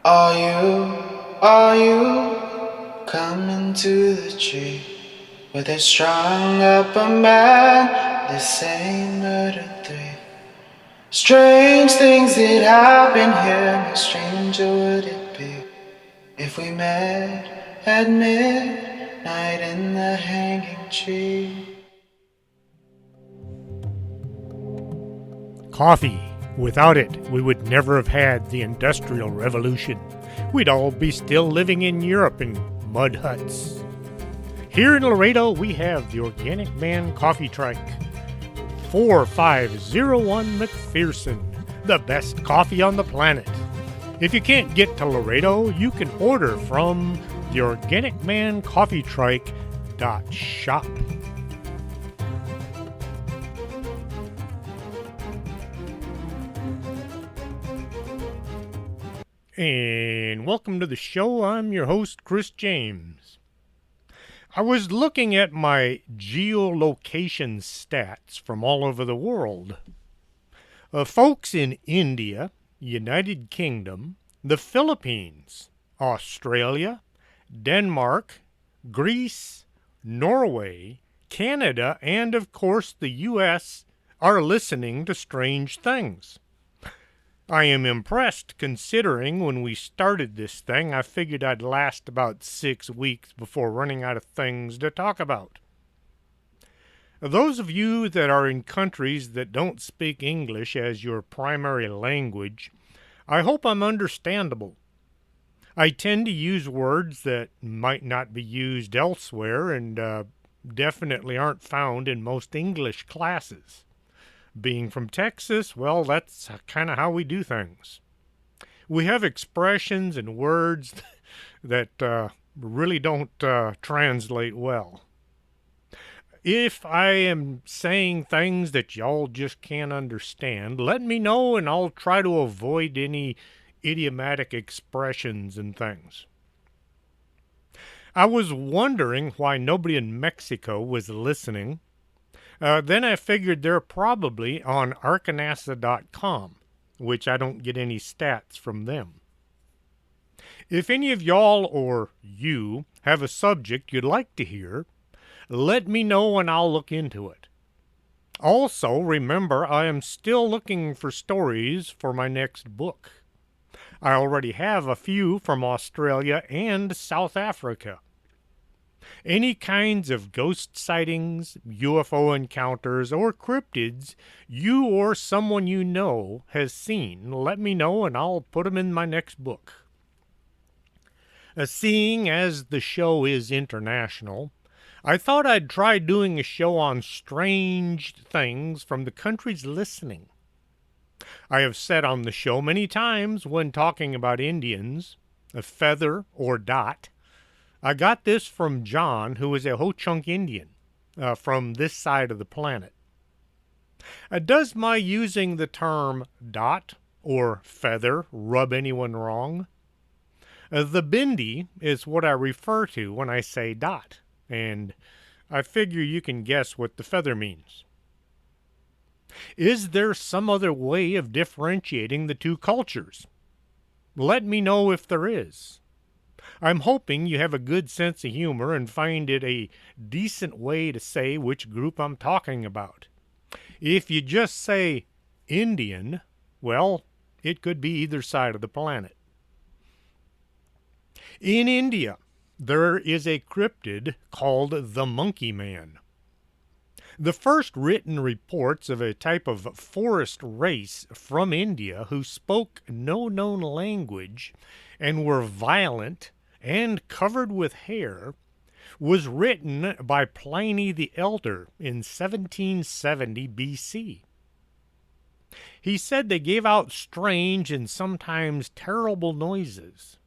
Are you coming to the tree where they strung up a man? They say murder three. Strange things that happen here. How stranger would it be if we met at midnight in the hanging tree? Coffee. Without it, we would never have had the Industrial Revolution. We'd all be still living in Europe in mud huts. Here in Laredo, we have the Organic Man Coffee Trike. 4501 McPherson, the best coffee on the planet. If you can't get to Laredo, you can order from the Organic Man Coffee Trike.shop. And welcome to the show. I'm your host, Chris James. I was looking at my geolocation stats from all over the world. Folks in India, United Kingdom, the Philippines, Australia, Denmark, Greece, Norway, Canada, and of course the US are listening to Strange Things. I am impressed considering when we started this thing, I figured I'd last about 6 weeks before running out of things to talk about. Those of you that are in countries that don't speak English as your primary language, I hope I'm understandable. I tend to use words that might not be used elsewhere and definitely aren't found in most English classes. Being from Texas, well, that's kind of how we do things. We have expressions and words that really don't translate well. If I am saying things that y'all just can't understand, let me know and I'll try to avoid any idiomatic expressions and things. I was wondering why nobody in Mexico was listening. Then I figured they're probably on Arkanasa.com, which I don't get any stats from them. If any of y'all or you have a subject you'd like to hear, let me know and I'll look into it. Also, remember, I am still looking for stories for my next book. I already have a few from Australia and South Africa. Any kinds of ghost sightings, UFO encounters, or cryptids you or someone you know has seen, let me know and I'll put them in my next book. Seeing as the show is international, I thought I'd try doing a show on strange things from the countries listening. I have said on the show many times when talking about Indians, a feather or dot. I got this from John, who is a Ho-Chunk Indian from this side of the planet. Does my using the term dot or feather rub anyone wrong? The bindi is what I refer to when I say dot, and I figure you can guess what the feather means. Is there some other way of differentiating the two cultures? Let me know if there is. I'm hoping you have a good sense of humor and find it a decent way to say which group I'm talking about. If you just say Indian, well, it could be either side of the planet. In India, there is a cryptid called the Monkey Man. The first written reports of a type of forest race from India who spoke no known language and were violent and covered with hair was written by Pliny the Elder in 1770 BC. He said they gave out strange and sometimes terrible noises.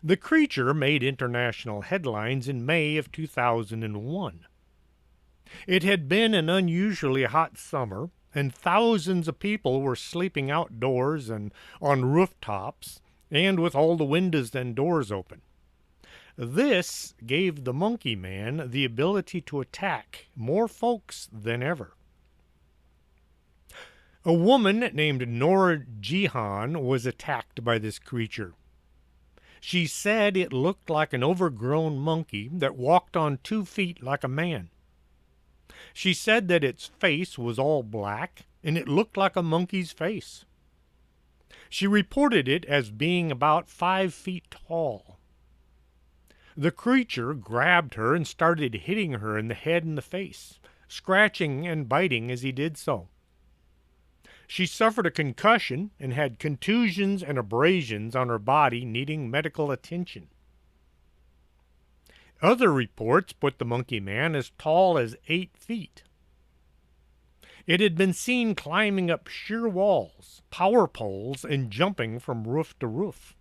The creature made international headlines in May of 2001. It had been an unusually hot summer, and thousands of people were sleeping outdoors and on rooftops and with all the windows and doors open. This gave the Monkey Man the ability to attack more folks than ever. A woman named Nora Jihan was attacked by this creature, She said it looked like an overgrown monkey that walked on 2 feet like a man. She said that its face was all black and it looked like a monkey's face. She reported it as being about 5 feet tall. The creature grabbed her and started hitting her in the head and the face, scratching and biting as he did so. She suffered a concussion and had contusions and abrasions on her body needing medical attention. Other reports put the monkey man as tall as 8 feet. It had been seen climbing up sheer walls, power poles, and jumping from roof to roof.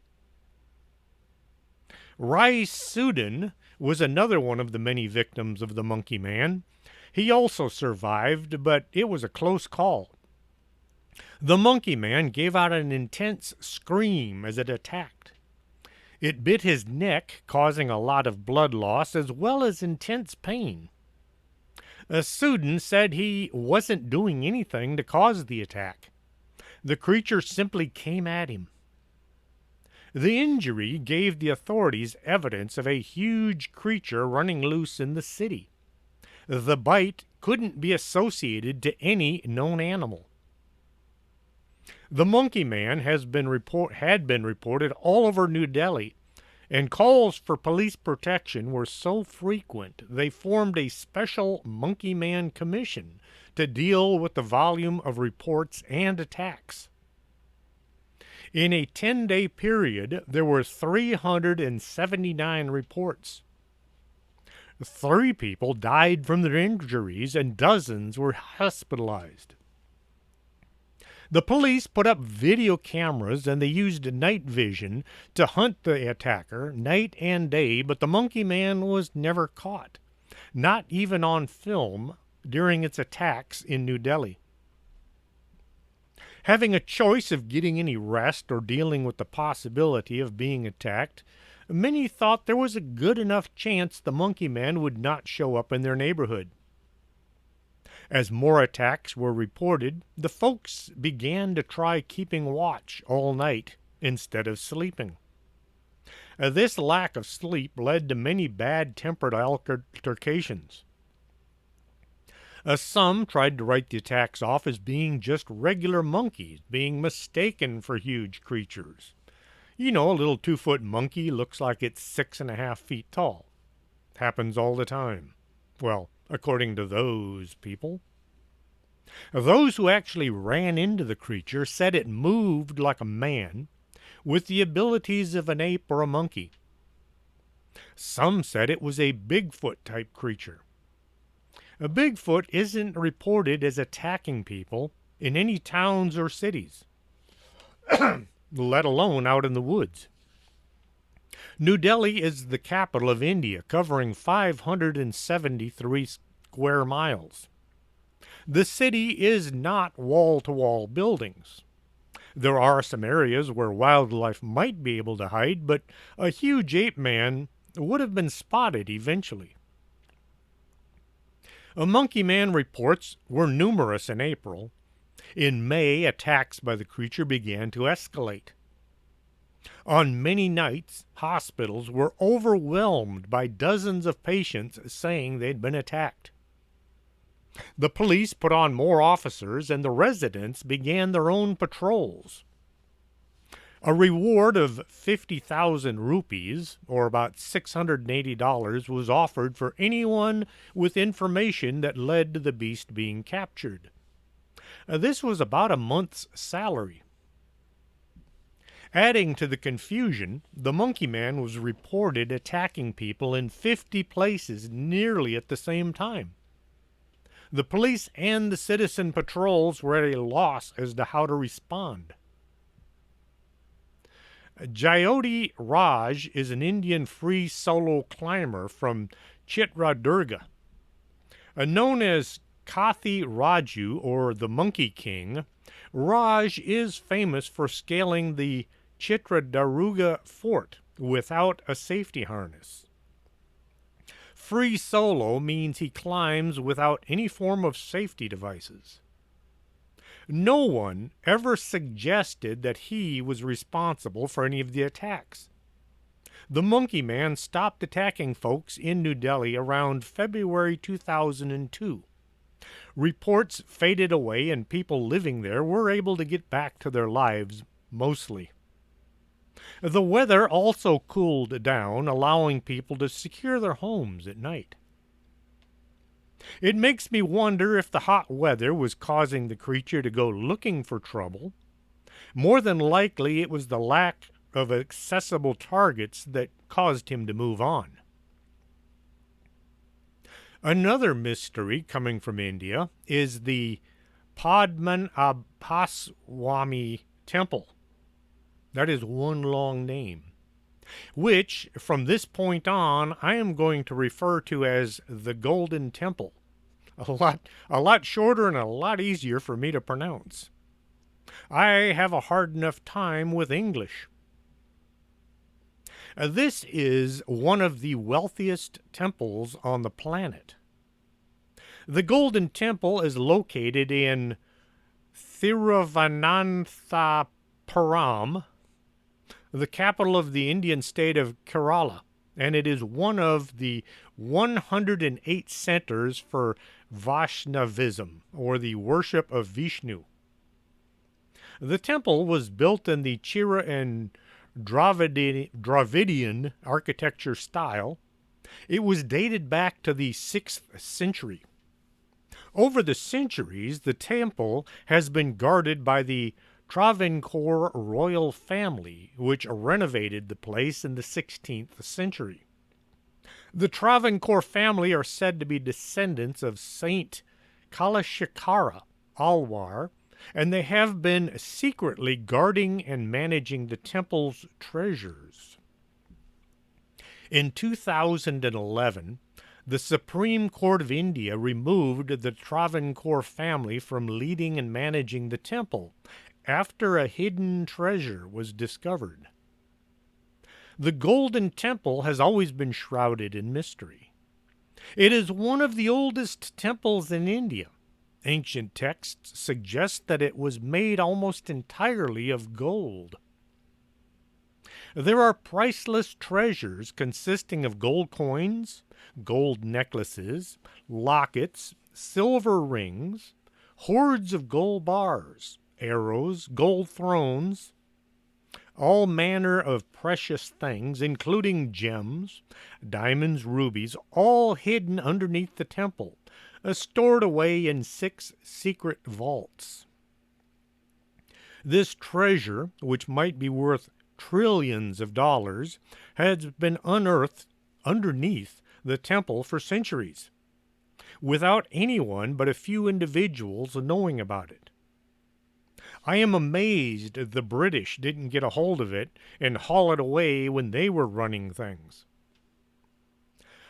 Rai Sudin was another one of the many victims of the monkey man. He also survived, but it was a close call. The monkey man gave out an intense scream as it attacked. It bit his neck, causing a lot of blood loss as well as intense pain. Sudin said he wasn't doing anything to cause the attack. The creature simply came at him. The injury gave the authorities evidence of a huge creature running loose in the city. The bite couldn't be associated to any known animal. The monkey man had been reported all over New Delhi, and calls for police protection were so frequent they formed a special Monkey Man Commission to deal with the volume of reports and attacks. In a 10-day period, there were 379 reports. 3 people died from their injuries and dozens were hospitalized. The police put up video cameras and they used night vision to hunt the attacker night and day, but the monkey man was never caught, not even on film during its attacks in New Delhi. Having a choice of getting any rest or dealing with the possibility of being attacked, many thought there was a good enough chance the monkey man would not show up in their neighborhood. As more attacks were reported, the folks began to try keeping watch all night instead of sleeping. This lack of sleep led to many bad-tempered altercations. Some tried to write the attacks off as being just regular monkeys being mistaken for huge creatures. You know, a little 2-foot monkey looks like it's 6.5 feet tall. Happens all the time. Well, according to those people. Those who actually ran into the creature said it moved like a man, with the abilities of an ape or a monkey. Some said it was a Bigfoot-type creature. A Bigfoot isn't reported as attacking people in any towns or cities, let alone out in the woods. New Delhi is the capital of India, covering 573 square miles. The city is not wall-to-wall buildings. There are some areas where wildlife might be able to hide, but a huge ape man would have been spotted eventually. Monkey man reports were numerous in April. In May, attacks by the creature began to escalate. On many nights, hospitals were overwhelmed by dozens of patients saying they'd been attacked. The police put on more officers and the residents began their own patrols. A reward of 50,000 rupees, or about $680, was offered for anyone with information that led to the beast being captured. This was about a month's salary. Adding to the confusion, the monkey man was reported attacking people in 50 places nearly at the same time. The police and the citizen patrols were at a loss as to how to respond. Jyoti Raj is an Indian free solo climber from Chitradurga. Known as Kathi Raju, or the Monkey King, Raj is famous for scaling the Chitradurga fort without a safety harness. Free solo means he climbs without any form of safety devices. No one ever suggested that he was responsible for any of the attacks. The Monkey Man stopped attacking folks in New Delhi around February 2002. Reports faded away, and people living there were able to get back to their lives mostly. The weather also cooled down, allowing people to secure their homes at night. It makes me wonder if the hot weather was causing the creature to go looking for trouble. More than likely, it was the lack of accessible targets that caused him to move on. Another mystery coming from India is the Padmanabhaswamy Temple. That is one long name, which, from this point on, I am going to refer to as the Golden Temple. A lot shorter and a lot easier for me to pronounce. I have a hard enough time with English. This is one of the wealthiest temples on the planet. The Golden Temple is located in Thiruvananthapuram, the capital of the Indian state of Kerala, and it is one of the 108 centers for Vaishnavism, or the worship of Vishnu. The temple was built in the Chera and Dravidian architecture style. It was dated back to the 6th century. Over the centuries, the temple has been guarded by the Travancore royal family, which renovated the place in the 16th century. The Travancore family are said to be descendants of Saint Kalashikara Alwar, and they have been secretly guarding and managing the temple's treasures. In 2011, the Supreme Court of India removed the Travancore family from leading and managing the temple after a hidden treasure was discovered. The Golden Temple has always been shrouded in mystery. It is one of the oldest temples in India. Ancient texts suggest that it was made almost entirely of gold. There are priceless treasures consisting of gold coins, gold necklaces, lockets, silver rings, hoards of gold bars, arrows, gold thrones, all manner of precious things, including gems, diamonds, rubies, all hidden underneath the temple, stored away in 6 secret vaults. This treasure, which might be worth trillions of dollars, has been unearthed underneath the temple for centuries, without anyone but a few individuals knowing about it. I am amazed the British didn't get a hold of it and haul it away when they were running things.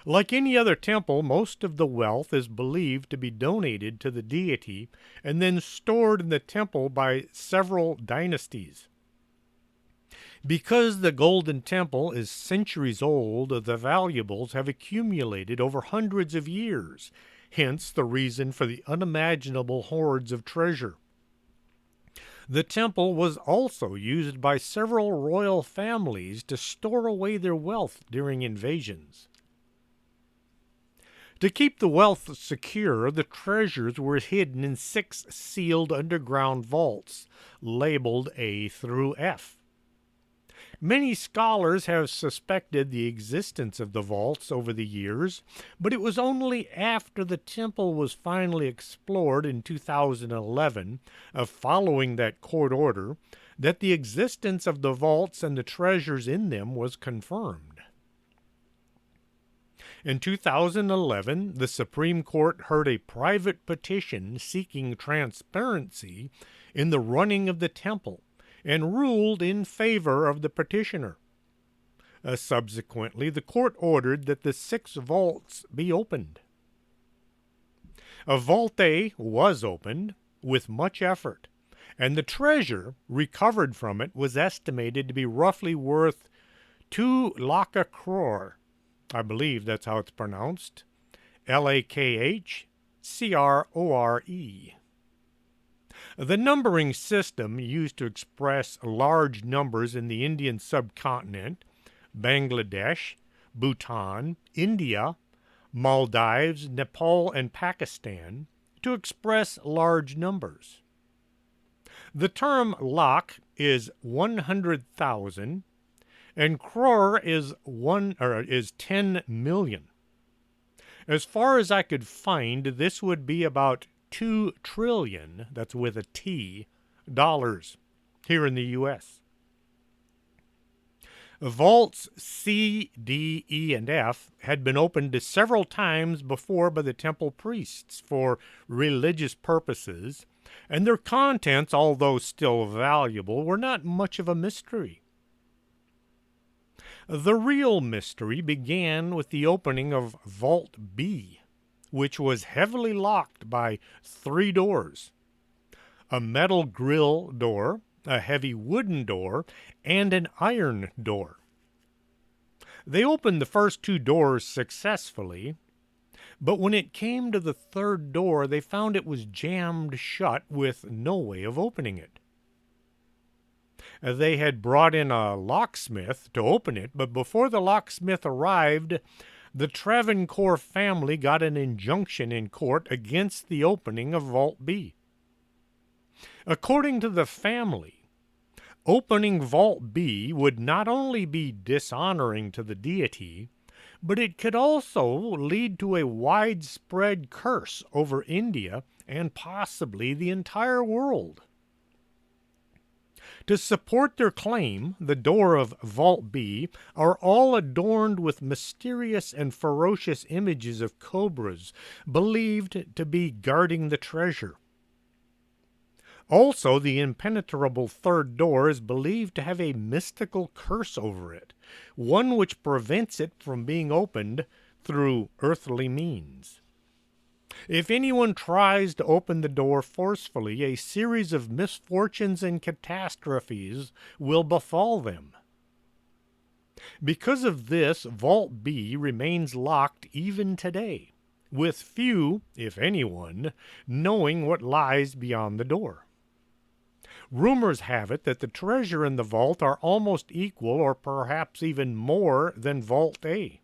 Like any other temple, most of the wealth is believed to be donated to the deity and then stored in the temple by several dynasties. Because the Golden Temple is centuries old, the valuables have accumulated over hundreds of years, hence the reason for the unimaginable hoards of treasure. The temple was also used by several royal families to store away their wealth during invasions. To keep the wealth secure, the treasures were hidden in 6 sealed underground vaults, labeled A through F. Many scholars have suspected the existence of the vaults over the years, but it was only after the temple was finally explored in 2011, following that court order, that the existence of the vaults and the treasures in them was confirmed. In 2011, the Supreme Court heard a private petition seeking transparency in the running of the temple, and ruled in favor of the petitioner. Subsequently, the court ordered that the 6 vaults be opened. Vault A was opened with much effort, and the treasure recovered from it was estimated to be roughly worth 2 lakh crore. I believe that's how it's pronounced. Lakhcrore. The numbering system used to express large numbers in the Indian subcontinent, Bangladesh, Bhutan, India, Maldives, Nepal, and Pakistan to express large numbers. The term lakh is 100,000 and crore is 10 million. As far as I could find, this would be about 2 trillion, that's with a T, dollars here in the US. Vaults C, D, E, and F had been opened several times before by the temple priests for religious purposes, and their contents, although still valuable, were not much of a mystery. The real mystery began with the opening of Vault B, which was heavily locked by 3 doors: a metal grill door, a heavy wooden door, and an iron door. They opened the first 2 doors successfully, but when it came to the 3rd door, they found it was jammed shut with no way of opening it. They had brought in a locksmith to open it, but before the locksmith arrived, the Travancore family got an injunction in court against the opening of Vault B. According to the family, opening Vault B would not only be dishonoring to the deity, but it could also lead to a widespread curse over India and possibly the entire world. To support their claim, the door of Vault B are all adorned with mysterious and ferocious images of cobras, believed to be guarding the treasure. Also, the impenetrable 3rd door is believed to have a mystical curse over it, one which prevents it from being opened through earthly means. If anyone tries to open the door forcefully, a series of misfortunes and catastrophes will befall them. Because of this, Vault B remains locked even today, with few, if anyone, knowing what lies beyond the door. Rumors have it that the treasure in the vault are almost equal or perhaps even more than Vault A.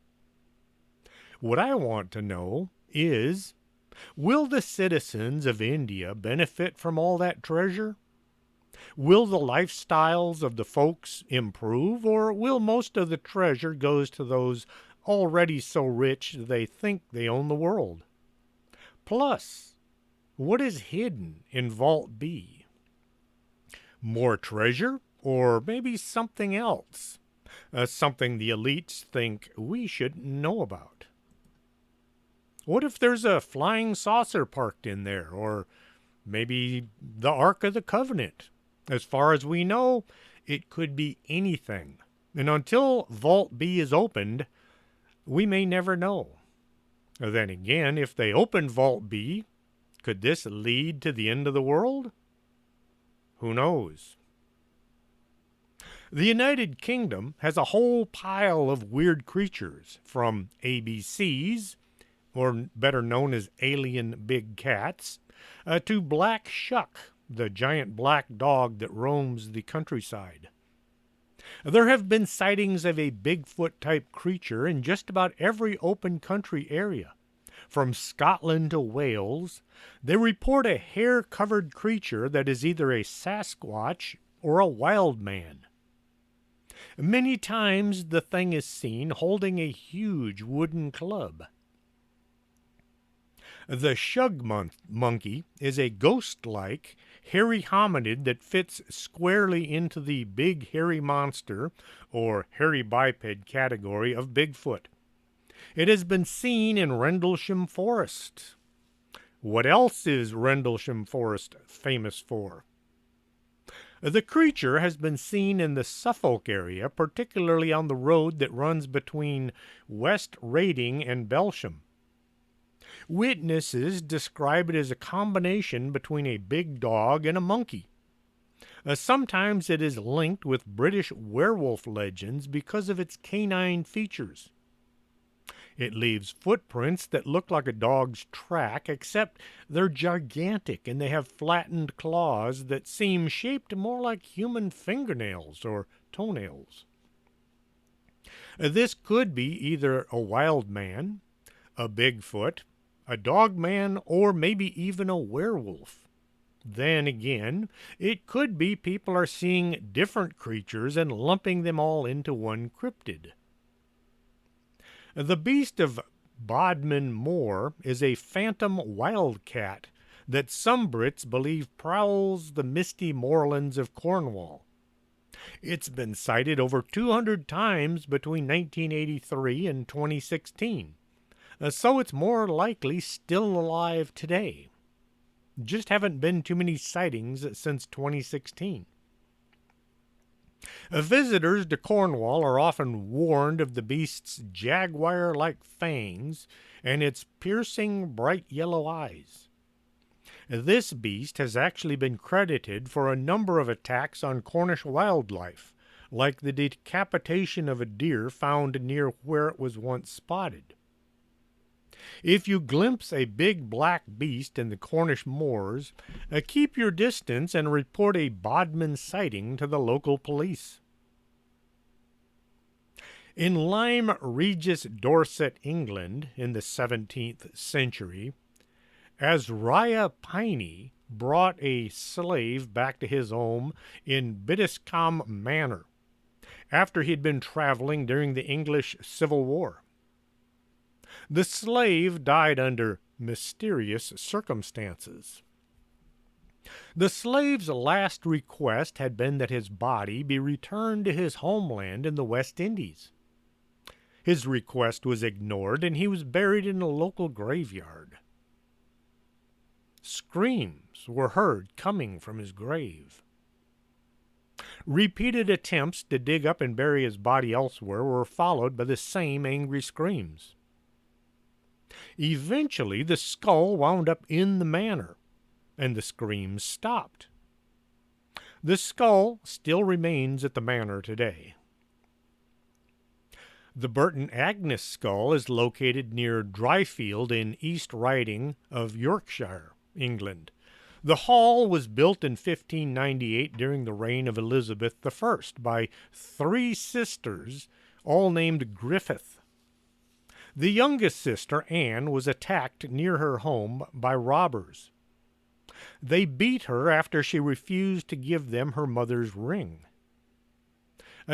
What I want to know is, will the citizens of India benefit from all that treasure? Will the lifestyles of the folks improve, or will most of the treasure go to those already so rich they think they own the world? Plus, what is hidden in Vault B? More treasure, or maybe something else? Something the elites think we shouldn't know about. What if there's a flying saucer parked in there, or maybe the Ark of the Covenant? As far as we know, it could be anything. And until Vault B is opened, we may never know. Then again, if they open Vault B, could this lead to the end of the world? Who knows? The United Kingdom has a whole pile of weird creatures, from ABCs, or better known as alien big cats, to Black Shuck, the giant black dog that roams the countryside. There have been sightings of a Bigfoot-type creature in just about every open country area. From Scotland to Wales, they report a hair-covered creature that is either a Sasquatch or a wild man. Many times the thing is seen holding a huge wooden club. The shug monkey is a ghost-like, hairy hominid that fits squarely into the big hairy monster, or hairy biped category of Bigfoot. It has been seen in Rendlesham Forest. What else is Rendlesham Forest famous for? The creature has been seen in the Suffolk area, particularly on the road that runs between West Rading and Belsham. Witnesses describe it as a combination between a big dog and a monkey. Sometimes it is linked with British werewolf legends because of its canine features. It leaves footprints that look like a dog's track, except they're gigantic and they have flattened claws that seem shaped more like human fingernails or toenails. This could be either a wild man, a Bigfoot, a dog man, or maybe even a werewolf. Then again, it could be people are seeing different creatures and lumping them all into one cryptid. The beast of Bodmin Moor is a phantom wildcat that some Brits believe prowls the misty moorlands of Cornwall. It's been sighted over 200 times between 1983 and 2016, so it's more likely still alive today. Just haven't been too many sightings since 2016. Visitors to Cornwall are often warned of the beast's jaguar-like fangs and its piercing bright yellow eyes. This beast has actually been credited for a number of attacks on Cornish wildlife, like the decapitation of a deer found near where it was once spotted. If you glimpse a big black beast in the Cornish moors, keep your distance and report a Bodmin sighting to the local police. In Lyme Regis, Dorset, England, in the 17th century, Azariah Piney brought a slave back to his home in Biddiscombe Manor after he had been traveling during the English Civil War. The slave died under mysterious circumstances. The slave's last request had been that his body be returned to his homeland in the West Indies. His request was ignored, and he was buried in a local graveyard. Screams were heard coming from his grave. Repeated attempts to dig up and bury his body elsewhere were followed by the same angry screams. Eventually, the skull wound up in the manor, and the screams stopped. The skull still remains at the manor today. The Burton Agnes skull is located near Dryfield in East Riding of Yorkshire, England. The hall was built in 1598 during the reign of Elizabeth I by 3 sisters, all named Griffith. The youngest sister, Anne, was attacked near her home by robbers. They beat her after she refused to give them her mother's ring.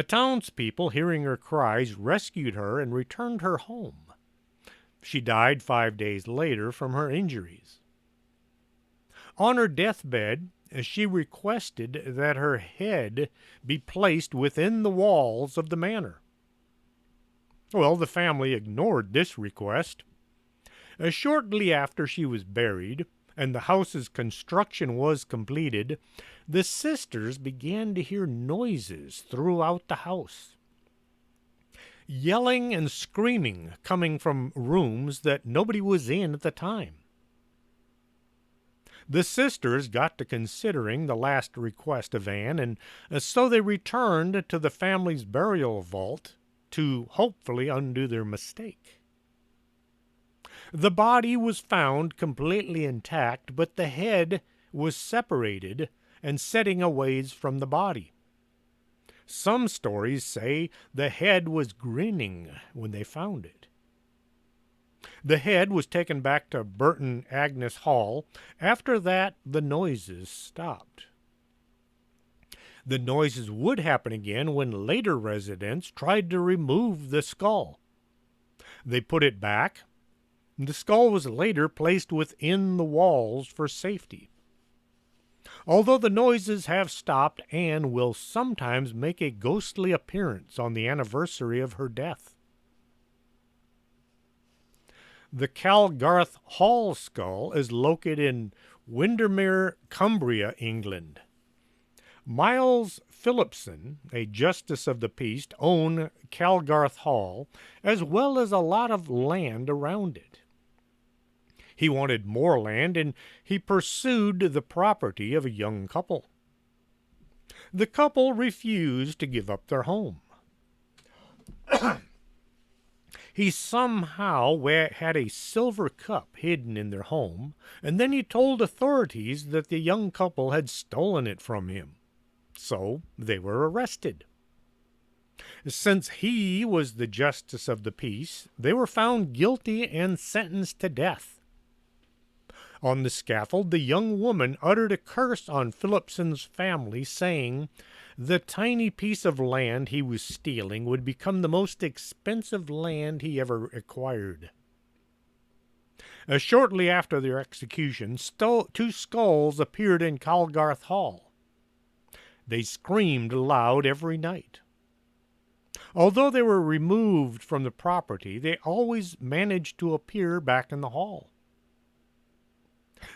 Townspeople, hearing her cries, rescued her and returned her home. She died 5 days later from her injuries. On her deathbed, she requested that her head be placed within the walls of the manor. Well, the family ignored this request. Shortly after she was buried, and the house's construction was completed, the sisters began to hear noises throughout the house. Yelling and screaming coming from rooms that nobody was in at the time. The sisters got to considering the last request of Anne, and so they returned to the family's burial vault to hopefully undo their mistake. The body was found completely intact, but the head was separated and setting a ways from the body. Some stories say the head was grinning when they found it. The head was taken back to Burton Agnes Hall. After that, the noises stopped. The noises would happen again when later residents tried to remove the skull. They put it back. The skull was later placed within the walls for safety. Although the noises have stopped, Anne will sometimes make a ghostly appearance on the anniversary of her death. The Calgarth Hall skull is located in Windermere, Cumbria, England. Miles Phillipson, a justice of the peace, owned Calgarth Hall, as well as a lot of land around it. He wanted more land, and he pursued the property of a young couple. The couple refused to give up their home. He somehow had a silver cup hidden in their home, and then he told authorities that the young couple had stolen it from him. So they were arrested. Since he was the justice of the peace, they were found guilty and sentenced to death. On the scaffold, the young woman uttered a curse on Philipson's family, saying the tiny piece of land he was stealing would become the most expensive land he ever acquired. Shortly after their execution, two skulls appeared in Colgarth Hall. They screamed aloud every night. Although they were removed from the property, they always managed to appear back in the hall.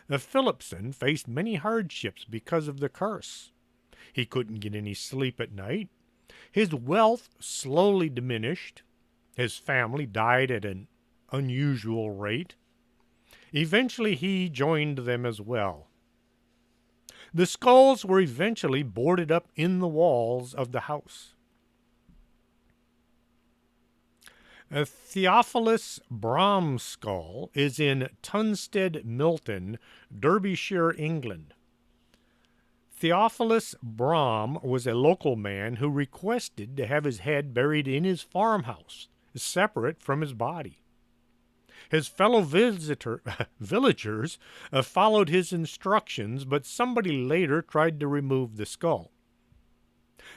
Philipson faced many hardships because of the curse. He couldn't get any sleep at night. His wealth slowly diminished. His family died at an unusual rate. Eventually, he joined them as well. The skulls were eventually boarded up in the walls of the house. A Theophilus Braham skull is in Tunstead Milton, Derbyshire, England. Theophilus Braham was a local man who requested to have his head buried in his farmhouse, separate from his body. His fellow villagers followed his instructions, but somebody later tried to remove the skull.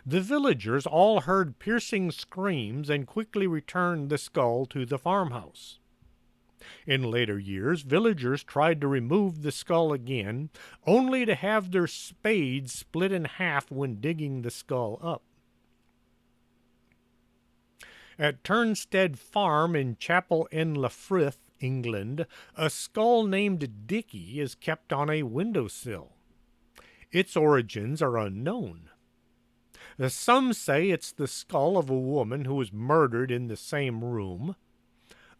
The villagers all heard piercing screams and quickly returned the skull to the farmhouse. In later years, villagers tried to remove the skull again, only to have their spades split in half when digging the skull up. At Turnstead Farm in Chapel in Frith, England, a skull named Dicky is kept on a windowsill. Its origins are unknown. Some say it's the skull of a woman who was murdered in the same room.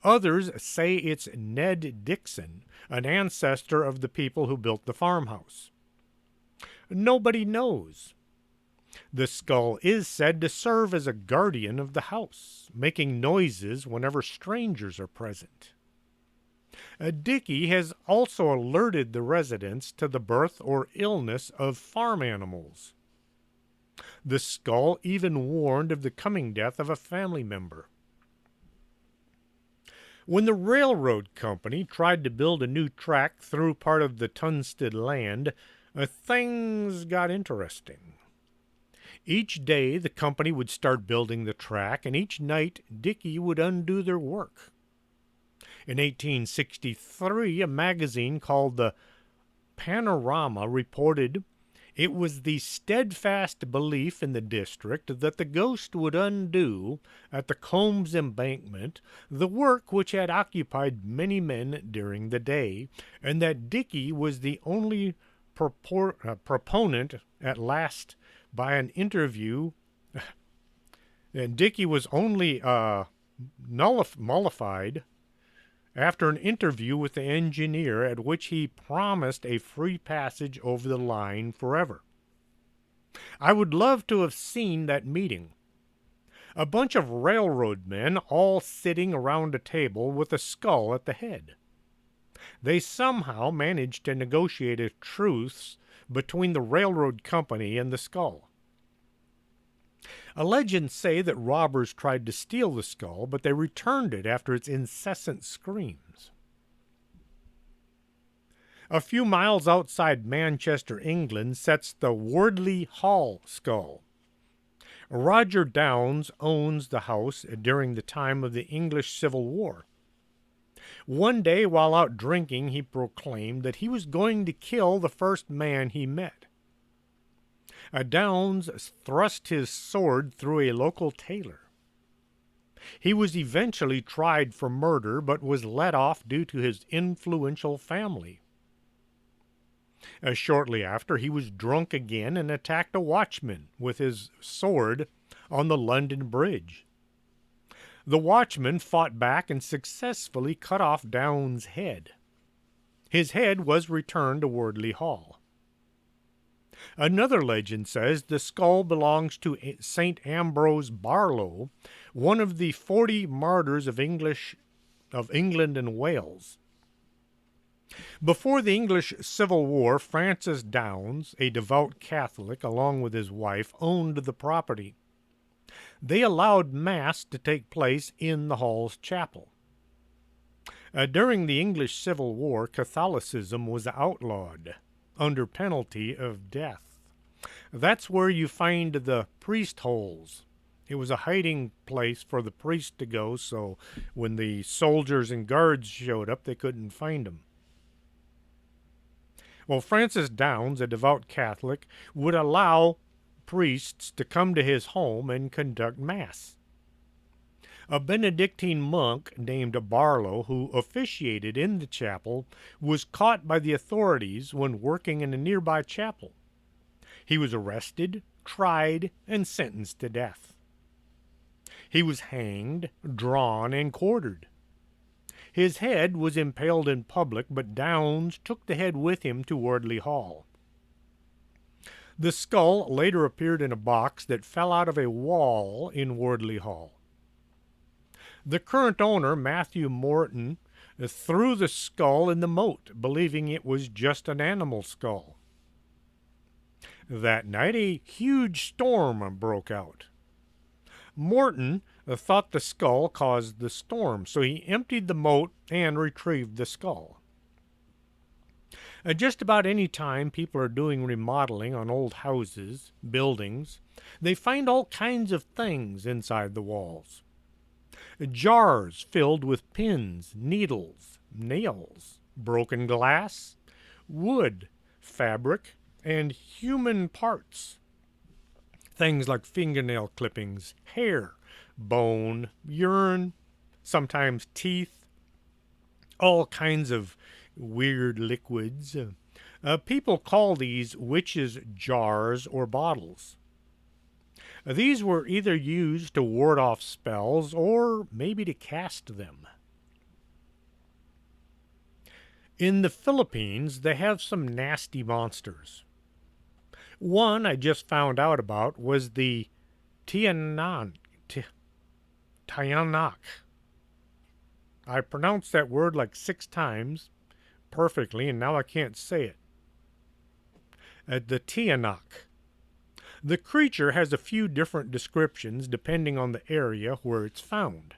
Others say it's Ned Dixon, an ancestor of the people who built the farmhouse. Nobody knows. The skull is said to serve as a guardian of the house, making noises whenever strangers are present. Dicky has also alerted the residents to the birth or illness of farm animals. The skull even warned of the coming death of a family member. When the railroad company tried to build a new track through part of the Tunstead land, things got interesting. Each day the company would start building the track, and each night Dicky would undo their work. In 1863, a magazine called the Panorama reported it was the steadfast belief in the district that the ghost would undo, at the Combs Embankment, the work which had occupied many men during the day, and that Dicky was the only proponent at last by an interview. And Dicky was only mollified after an interview with the engineer at which he promised a free passage over the line forever. I would love to have seen that meeting. A bunch of railroad men all sitting around a table with a skull at the head. They somehow managed to negotiate a truce between the railroad company and the skull. Legends say that robbers tried to steal the skull, but they returned it after its incessant screams. A few miles outside Manchester, England, sits the Wardley Hall skull. Roger Downes owns the house during the time of the English Civil War. One day, while out drinking, he proclaimed that he was going to kill the first man he met. Downes thrust his sword through a local tailor. He was eventually tried for murder, but was let off due to his influential family. Shortly after, he was drunk again and attacked a watchman with his sword on the London Bridge. The watchman fought back and successfully cut off Downes' head. His head was returned to Wardley Hall. Another legend says the skull belongs to St. Ambrose Barlow, one of the 40 martyrs of England and Wales. Before the English Civil War, Francis Downes, a devout Catholic, along with his wife, owned the property. they allowed Mass to take place in the hall's chapel. During the English Civil War, Catholicism was outlawed under penalty of death. That's where you find the priest holes. It was a hiding place for the priest to go, so when the soldiers and guards showed up, they couldn't find them. Well, Francis Downes, a devout Catholic, would allow priests to come to his home and conduct Mass. A Benedictine monk named Barlow, who officiated in the chapel, was caught by the authorities when working in a nearby chapel. He was arrested, tried, and sentenced to death. He was hanged, drawn, and quartered. His head was impaled in public, but Downes took the head with him to Wardley Hall. The skull later appeared in a box that fell out of a wall in Wardley Hall. The current owner, Matthew Morton, threw the skull in the moat, believing it was just an animal skull. That night, a huge storm broke out. Morton thought the skull caused the storm, so he emptied the moat and retrieved the skull. Just about any time people are doing remodeling on old houses, buildings, they find all kinds of things inside the walls. Jars filled with pins, needles, nails, broken glass, wood, fabric, and human parts. Things like fingernail clippings, hair, bone, urine, sometimes teeth, all kinds of weird liquids. People call these witches' jars or bottles. These were either used to ward off spells or maybe to cast them. In the Philippines, they have some nasty monsters. One I just found out about was the Tiyanak. I pronounced that word like 6 times perfectly, and now I can't say it. The Tiyanak. The creature has a few different descriptions depending on the area where it's found.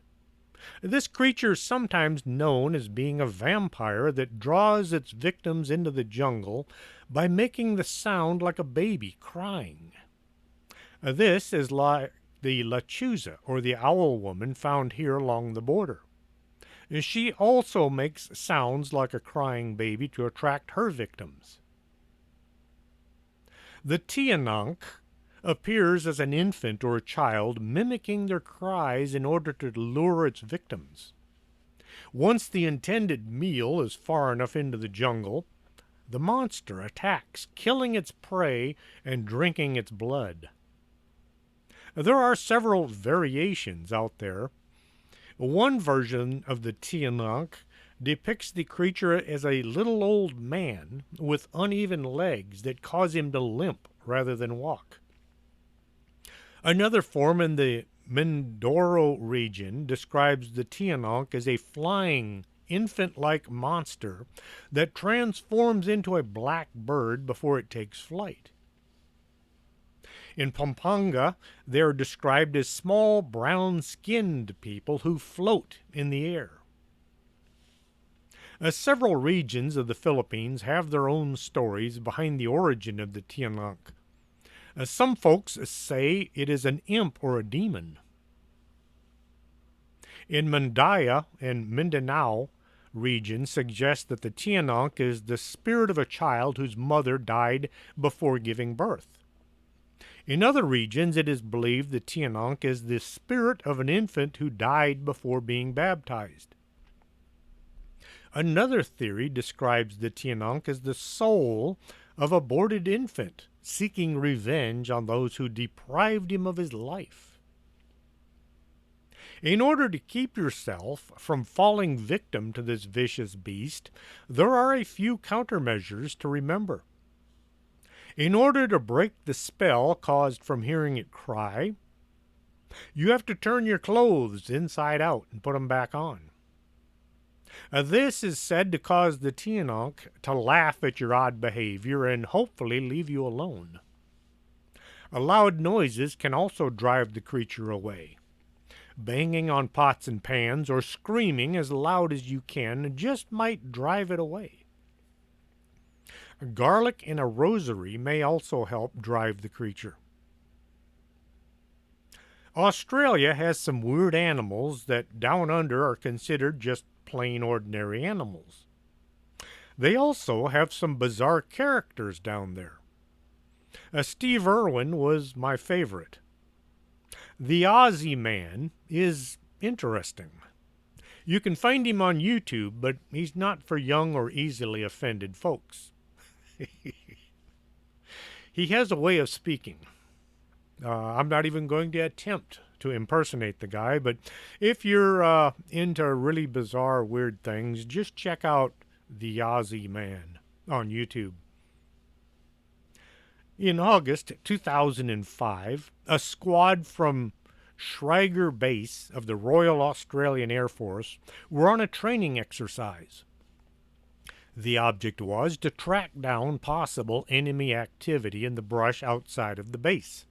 This creature is sometimes known as being a vampire that draws its victims into the jungle by making the sound like a baby crying. This is like the Lechuza, or the owl woman found here along the border. She also makes sounds like a crying baby to attract her victims. The Tiyanak appears as an infant or a child, mimicking their cries in order to lure its victims. Once the intended meal is far enough into the jungle, the monster attacks, killing its prey and drinking its blood. There are several variations out there. One version of the Tiyanak depicts the creature as a little old man with uneven legs that cause him to limp rather than walk. Another form in the Mindoro region describes the Tiyanak as a flying, infant-like monster that transforms into a black bird before it takes flight. In Pampanga, they are described as small, brown-skinned people who float in the air. Several regions of the Philippines have their own stories behind the origin of the Tiyanak. Some folks say it is an imp or a demon. In Mandaya and Mindanao region suggests that the Tiyanak is the spirit of a child whose mother died before giving birth. In other regions, it is believed the Tiyanak is the spirit of an infant who died before being baptized. Another theory describes the Tiyanak as the soul of a aborted infant, seeking revenge on those who deprived him of his life. In order to keep yourself from falling victim to this vicious beast, there are a few countermeasures to remember. In order to break the spell caused from hearing it cry, you have to turn your clothes inside out and put them back on. This is said to cause the Tiyanak to laugh at your odd behavior and hopefully leave you alone. Loud noises can also drive the creature away. Banging on pots and pans or screaming as loud as you can just might drive it away. Garlic in a rosary may also help drive the creature. Australia has some weird animals that down under are considered just plain ordinary animals. They also have some bizarre characters down there. Steve Irwin was my favorite. The Aussie Man is interesting. You can find him on YouTube, but he's not for young or easily offended folks. He has a way of speaking. I'm not even going to attempt to impersonate the guy, but if you're into really bizarre, weird things, just check out The Aussie Man on YouTube. In August 2005, a squad from Schreiger Base of the Royal Australian Air Force were on a training exercise. The object was to track down possible enemy activity in the brush outside of the base.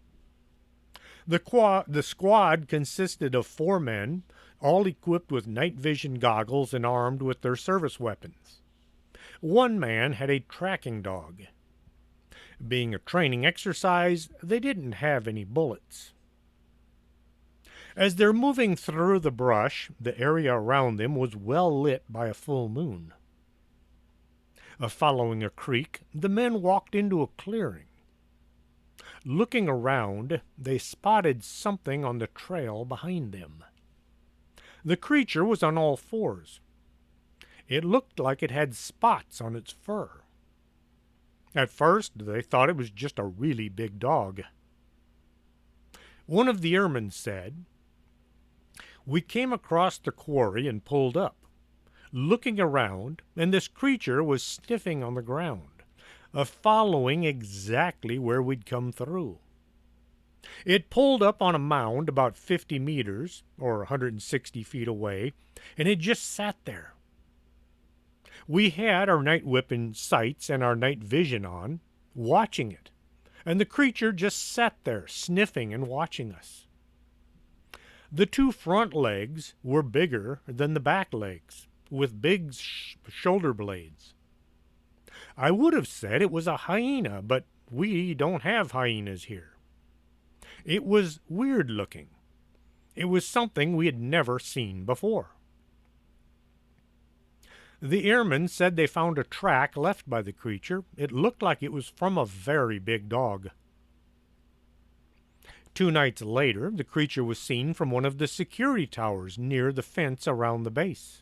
The squad consisted of 4 men, all equipped with night vision goggles and armed with their service weapons. 1 man had a tracking dog. Being a training exercise, they didn't have any bullets. As they're moving through the brush, the area around them was well lit by a full moon. Following a creek, the men walked into a clearing. Looking around, they spotted something on the trail behind them. The creature was on all 4s. It looked like it had spots on its fur. At first, they thought it was just a really big dog. One of the airmen said, "We came across the quarry and pulled up, looking around, and this creature was sniffing on the ground, following exactly where we'd come through. It pulled up on a mound about 50 meters, or 160 feet away, and it just sat there. We had our night weapon sights and our night vision on, watching it, and the creature just sat there, sniffing and watching us. The 2 front legs were bigger than the back legs, with big shoulder blades. I would have said it was a hyena, but we don't have hyenas here. It was weird looking. It was something we had never seen before." The airmen said they found a track left by the creature. It looked like it was from a very big dog. 2 nights later, the creature was seen from one of the security towers near the fence around the base.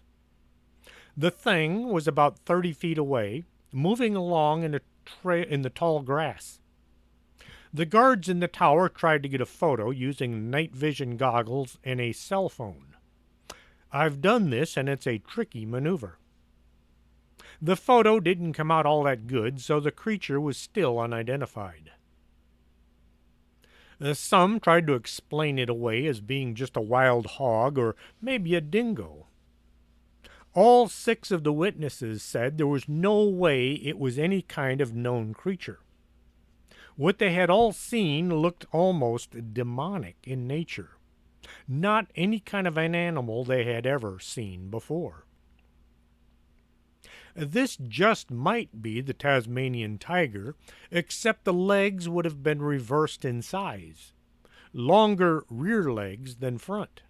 The thing was about 30 feet away, moving along in the tall grass. The guards in the tower tried to get a photo using night vision goggles and a cell phone. I've done this, and it's a tricky maneuver. The photo didn't come out all that good, so the creature was still unidentified. Some tried to explain it away as being just a wild hog or maybe a dingo. All 6 of the witnesses said there was no way it was any kind of known creature. What they had all seen looked almost demonic in nature, not any kind of an animal they had ever seen before. This just might be the Tasmanian tiger, except the legs would have been reversed in size, longer rear legs than front.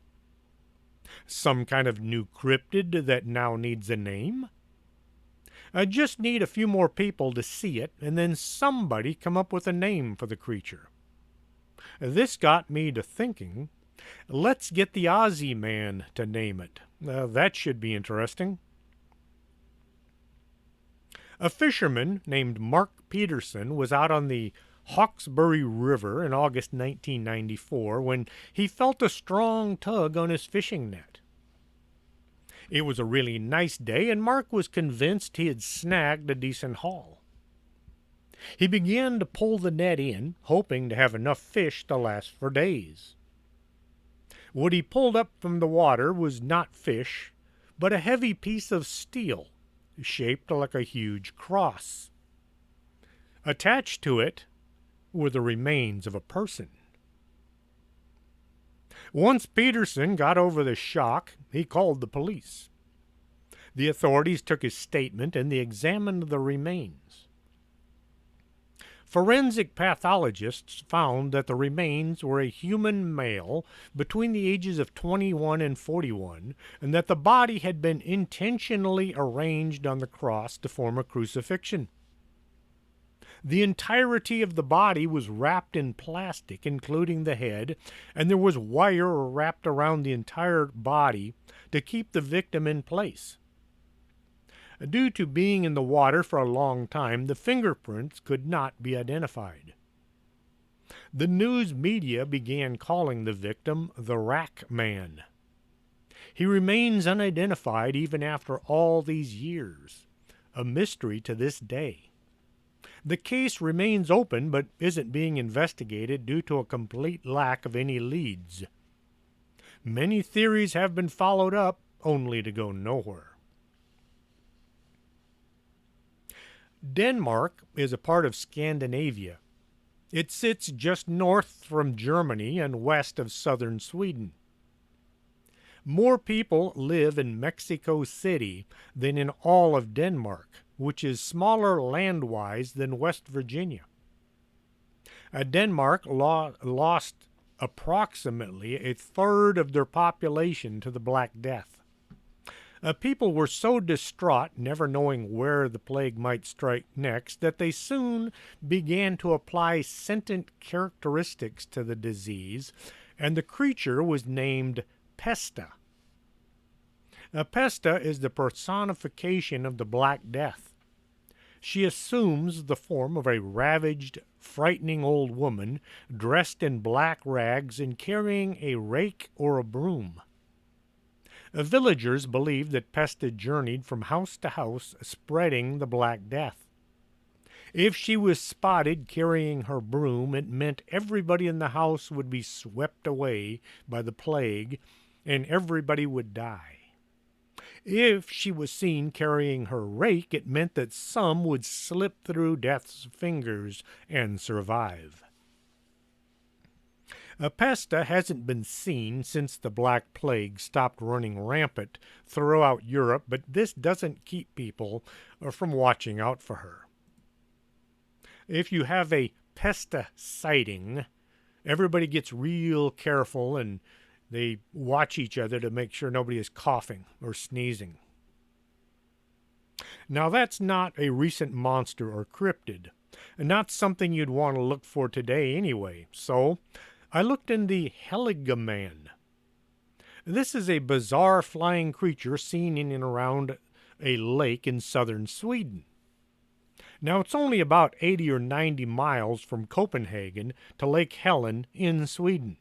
Some kind of new cryptid that now needs a name? I just need a few more people to see it, and then somebody come up with a name for the creature. This got me to thinking, let's get the Aussie Man to name it. That should be interesting. A fisherman named Mark Peterson was out on the Hawkesbury River in August 1994 when he felt a strong tug on his fishing net. It was a really nice day, and Mark was convinced he had snagged a decent haul. He began to pull the net in, hoping to have enough fish to last for days. What he pulled up from the water was not fish, but a heavy piece of steel, shaped like a huge cross. Attached to it were the remains of a person. Once Peterson got over the shock, he called the police. The authorities took his statement and they examined the remains. Forensic pathologists found that the remains were a human male between the ages of 21 and 41, and that the body had been intentionally arranged on the cross to form a crucifixion. The entirety of the body was wrapped in plastic, including the head, and there was wire wrapped around the entire body to keep the victim in place. Due to being in the water for a long time, the fingerprints could not be identified. The news media began calling the victim the Rack Man. He remains unidentified even after all these years, a mystery to this day. The case remains open but isn't being investigated due to a complete lack of any leads. Many theories have been followed up, only to go nowhere. Denmark is a part of Scandinavia. It sits just north from Germany and west of southern Sweden. More people live in Mexico City than in all of Denmark, which is smaller land-wise than West Virginia. Denmark lost approximately a third of their population to the Black Death. People were so distraught, never knowing where the plague might strike next, that they soon began to apply sentient characteristics to the disease, and the creature was named Pesta. Pesta is the personification of the Black Death. She assumes the form of a ravaged, frightening old woman dressed in black rags and carrying a rake or a broom. Villagers believed that Pesta journeyed from house to house, spreading the Black Death. If she was spotted carrying her broom, it meant everybody in the house would be swept away by the plague, and everybody would die. If she was seen carrying her rake, it meant that some would slip through death's fingers and survive. Pesta hasn't been seen since the Black Plague stopped running rampant throughout Europe, but this doesn't keep people from watching out for her. If you have a Pesta sighting, everybody gets real careful and they watch each other to make sure nobody is coughing or sneezing. Now that's not a recent monster or cryptid, and not something you'd want to look for today anyway, so I looked in the Heligaman. This is a bizarre flying creature seen in and around a lake in southern Sweden. Now it's only about 80 or 90 miles from Copenhagen to Lake Helen in Sweden.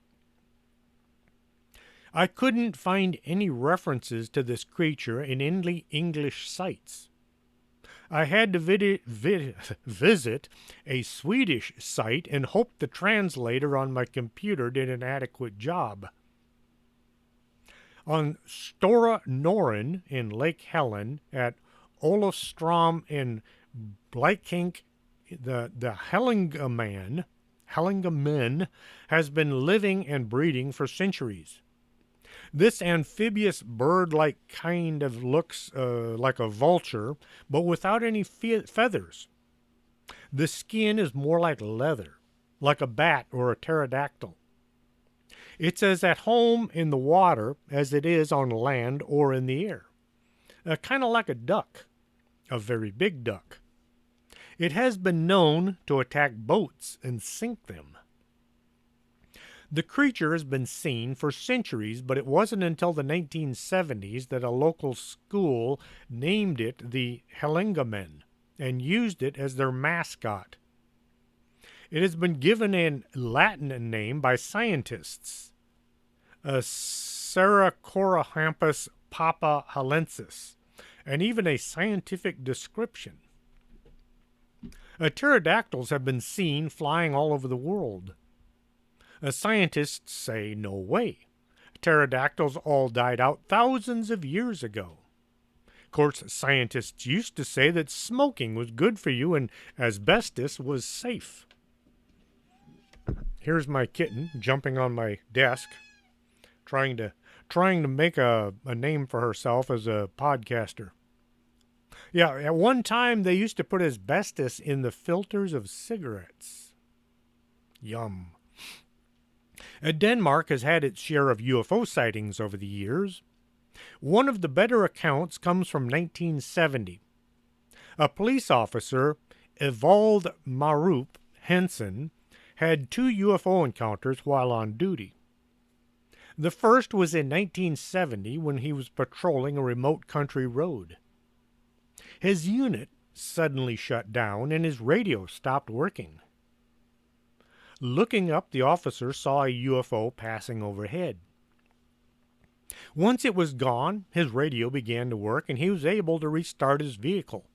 I couldn't find any references to this creature in any English sites. I had to visit a Swedish site and hoped the translator on my computer did an adequate job. On Stora Noren in Lake Helen, at Olofström in Blekinge, the Hellingamen has been living and breeding for centuries. This amphibious bird-like kind of looks like a vulture, but without any feathers. The skin is more like leather, like a bat or a pterodactyl. It's as at home in the water as it is on land or in the air. Kind of like a duck, a very big duck. It has been known to attack boats and sink them. The creature has been seen for centuries, but it wasn't until the 1970s that a local school named it the Hellingamen and used it as their mascot. It has been given a Latin name by scientists, Saracorahampus papahalensis, and even a scientific description. Pterodactyls have been seen flying all over the world. Scientists say no way. Pterodactyls all died out thousands of years ago. Of course, scientists used to say that smoking was good for you and asbestos was safe. Here's my kitten jumping on my desk, trying to make a name for herself as a podcaster. Yeah, at one time they used to put asbestos in the filters of cigarettes. Yum. Denmark has had its share of UFO sightings over the years. One of the better accounts comes from 1970. A police officer, Evald Marup Henson, had 2 UFO encounters while on duty. The first was in 1970 when he was patrolling a remote country road. His unit suddenly shut down and his radio stopped working. Looking up, the officer saw a UFO passing overhead. Once it was gone, his radio began to work and he was able to restart his vehicle.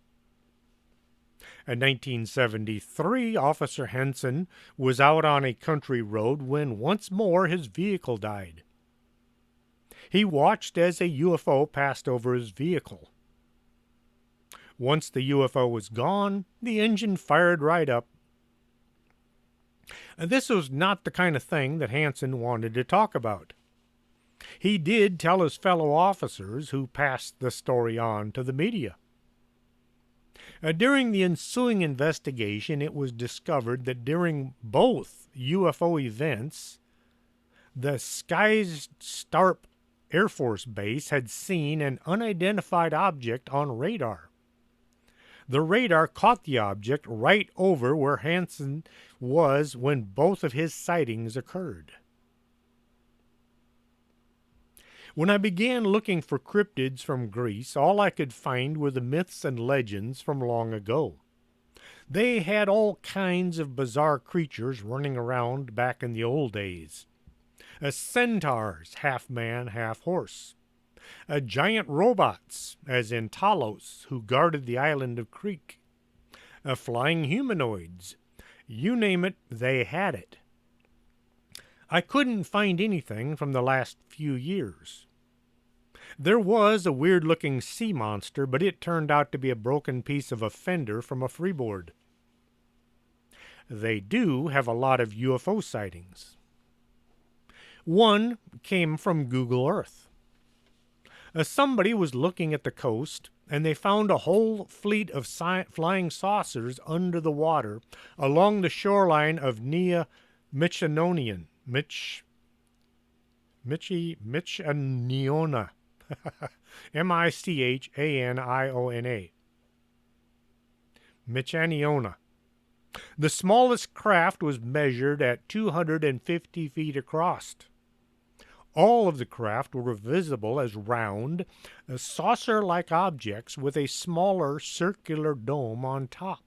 In 1973, Officer Henson was out on a country road when once more his vehicle died. He watched as a UFO passed over his vehicle. Once the UFO was gone, the engine fired right up. This was not the kind of thing that Henson wanted to talk about. He did tell his fellow officers, who passed the story on to the media. During the ensuing investigation, it was discovered that during both UFO events, the Skrydstrup Air Force Base had seen an unidentified object on radar. The radar caught the object right over where Henson was when both of his sightings occurred. When I began looking for cryptids from Greece, all I could find were the myths and legends from long ago. They had all kinds of bizarre creatures running around back in the old days. Centaurs, half man, half horse. Giant robots, as in Talos, who guarded the island of Crete. Flying humanoids. You name it, they had it. I couldn't find anything from the last few years. There was a weird-looking sea monster, but it turned out to be a broken piece of a fender from a freeboard. They do have a lot of UFO sightings. One came from Google Earth. Somebody was looking at the coast, and they found a whole fleet of flying saucers under the water along the shoreline of Nea Michaniona. Michaniona. Michaniona. Michaniona. The smallest craft was measured at 250 feet across. All of the craft were visible as round, saucer-like objects with a smaller circular dome on top.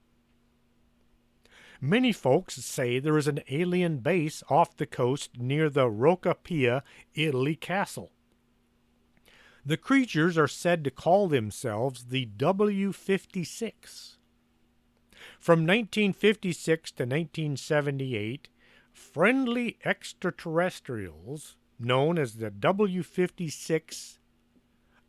Many folks say there is an alien base off the coast near the Rocca Pia, Italy castle. The creatures are said to call themselves the W-56. From 1956 to 1978, friendly extraterrestrials, known as the W-56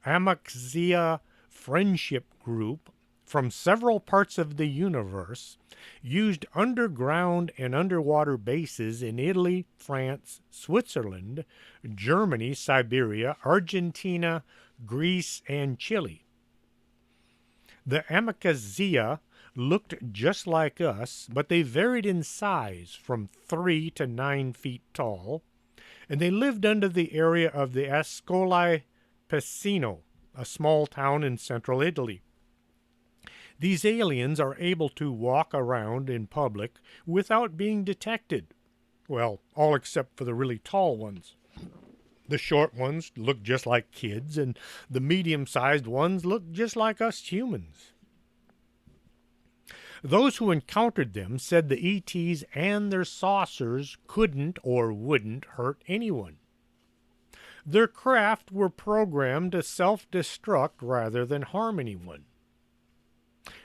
Amaxia Friendship Group, from several parts of the universe, used underground and underwater bases in Italy, France, Switzerland, Germany, Siberia, Argentina, Greece, and Chile. The Amaxia looked just like us, but they varied in size from 3 to 9 feet tall, and they lived under the area of the Ascoli Piceno, a small town in central Italy. These aliens are able to walk around in public without being detected. Well, all except for the really tall ones. The short ones look just like kids, and the medium-sized ones look just like us humans. Those who encountered them said the ETs and their saucers couldn't or wouldn't hurt anyone. Their craft were programmed to self-destruct rather than harm anyone.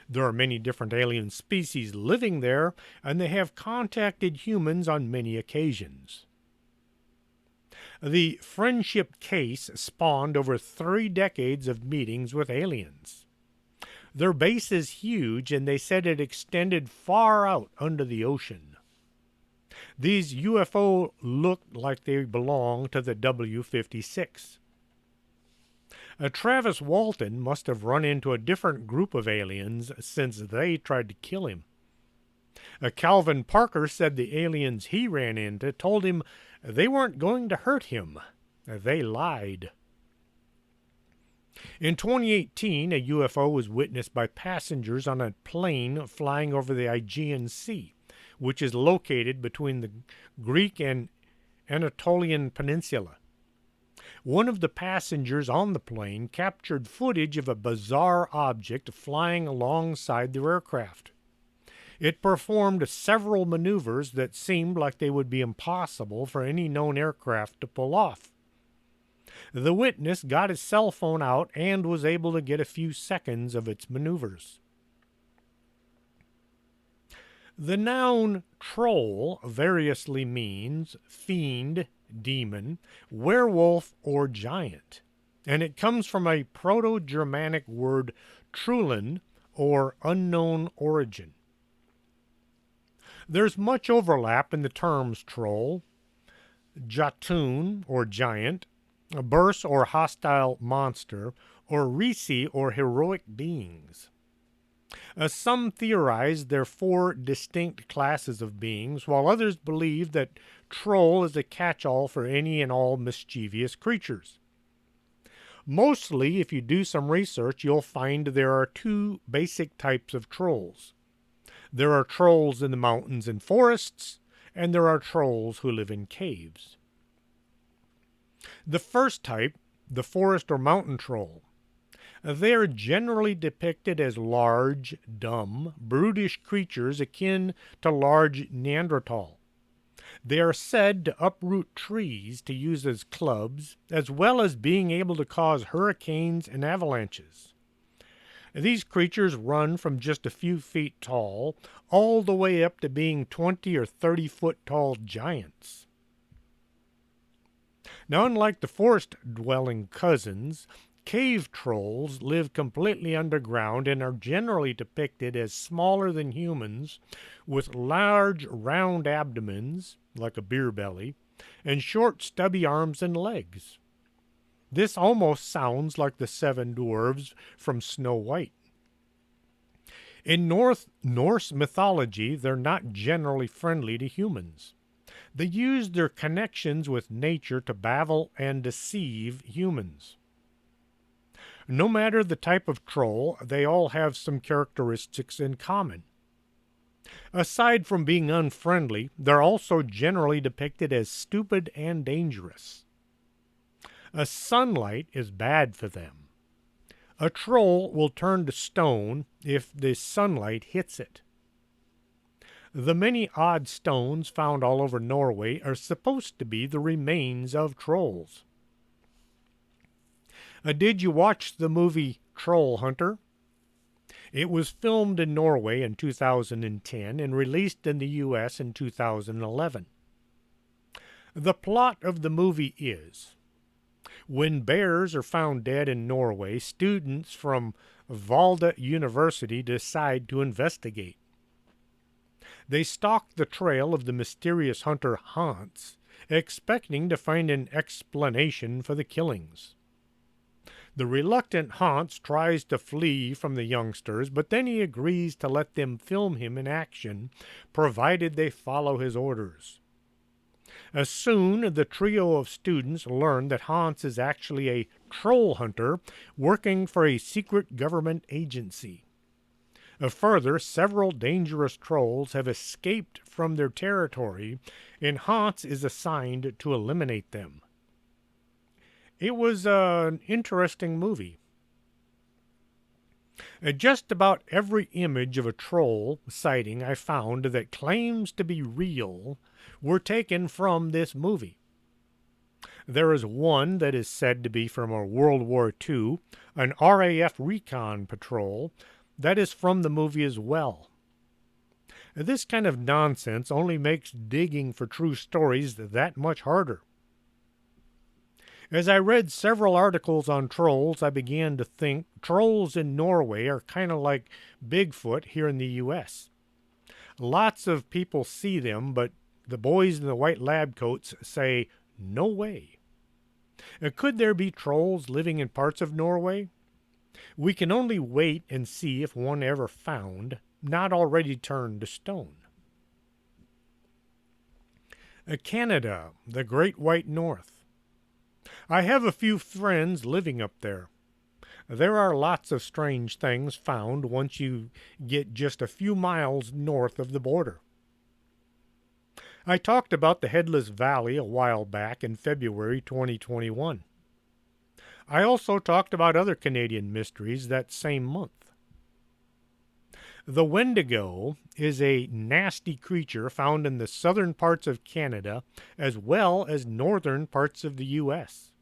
There are many different alien species living there, and they have contacted humans on many occasions. The friendship case spawned over 3 decades of meetings with aliens. Their base is huge, and they said it extended far out under the ocean. These UFO looked like they belonged to the W-56. Travis Walton must have run into a different group of aliens since they tried to kill him. Calvin Parker said the aliens he ran into told him they weren't going to hurt him. They lied. In 2018, a UFO was witnessed by passengers on a plane flying over the Aegean Sea, which is located between the Greek and Anatolian Peninsula. One of the passengers on the plane captured footage of a bizarre object flying alongside their aircraft. It performed several maneuvers that seemed like they would be impossible for any known aircraft to pull off. The witness got his cell phone out and was able to get a few seconds of its maneuvers. The noun troll variously means fiend, demon, werewolf, or giant, and it comes from a Proto-Germanic word trullen, or unknown origin. There's much overlap in the terms troll, jatun, or giant, burse or hostile monster, or risi, or heroic beings. Some theorize there are 4 distinct classes of beings, while others believe that troll is a catch-all for any and all mischievous creatures. Mostly, if you do some research, you'll find there are 2 basic types of trolls. There are trolls in the mountains and forests, and there are trolls who live in caves. The first type, the forest or mountain troll, they are generally depicted as large, dumb, brutish creatures akin to large Neanderthal. They are said to uproot trees to use as clubs, as well as being able to cause hurricanes and avalanches. These creatures run from just a few feet tall all the way up to being 20 or 30-foot tall giants. Now, unlike the forest-dwelling cousins, cave trolls live completely underground and are generally depicted as smaller than humans, with large, round abdomens, like a beer belly, and short, stubby arms and legs. This almost sounds like the 7 dwarves from Snow White. In Norse mythology, they're not generally friendly to humans. They use their connections with nature to baffle and deceive humans. No matter the type of troll, they all have some characteristics in common. Aside from being unfriendly, they're also generally depicted as stupid and dangerous. Sunlight is bad for them. A troll will turn to stone if the sunlight hits it. The many odd stones found all over Norway are supposed to be the remains of trolls. Did you watch the movie Troll Hunter? It was filmed in Norway in 2010 and released in the U.S. in 2011. The plot of the movie is: when bears are found dead in Norway, students from Volda University decide to investigate. They stalk the trail of the mysterious hunter Hans, expecting to find an explanation for the killings. The reluctant Hans tries to flee from the youngsters, but then he agrees to let them film him in action, provided they follow his orders. Soon, the trio of students learn that Hans is actually a troll hunter working for a secret government agency. Further, several dangerous trolls have escaped from their territory, and Hans is assigned to eliminate them. It was an interesting movie. Just about every image of a troll sighting I found that claims to be real were taken from this movie. There is one that is said to be from World War II, an RAF recon patrol, that is from the movie as well. This kind of nonsense only makes digging for true stories that much harder. As I read several articles on trolls, I began to think trolls in Norway are kind of like Bigfoot here in the U.S. Lots of people see them, but the boys in the white lab coats say, "No way." Could there be trolls living in parts of Norway? We can only wait and see if one ever found, not already turned to stone. Canada, the Great White North. I have a few friends living up there. There are lots of strange things found once you get just a few miles north of the border. I talked about the Headless Valley a while back in February 2021. I also talked about other Canadian mysteries that same month. The Wendigo is a nasty creature found in the southern parts of Canada as well as northern parts of the U.S.